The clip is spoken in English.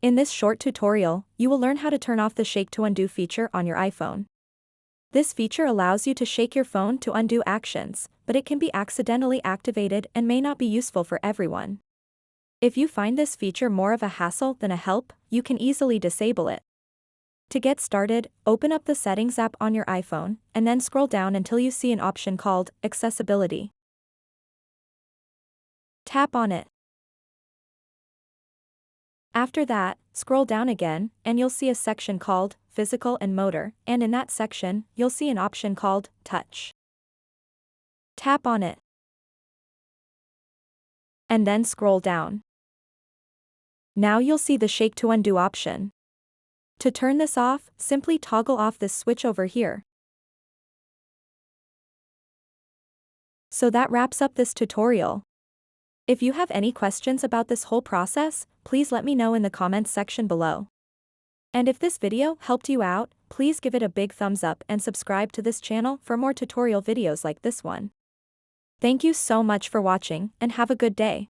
In this short tutorial, you will learn how to turn off the Shake to Undo feature on your iPhone. This feature allows you to shake your phone to undo actions, but it can be accidentally activated and may not be useful for everyone. If you find this feature more of a hassle than a help, you can easily disable it. To get started, open up the Settings app on your iPhone, and then scroll down until you see an option called Accessibility. Tap on it. After that, scroll down again, and you'll see a section called Physical and Motor, and in that section, you'll see an option called Touch. Tap on it. And then scroll down. Now you'll see the Shake to Undo option. To turn this off, simply toggle off this switch over here. So that wraps up this tutorial. If you have any questions about this whole process, please let me know in the comments section below. And if this video helped you out, please give it a big thumbs up and subscribe to this channel for more tutorial videos like this one. Thank you so much for watching and have a good day.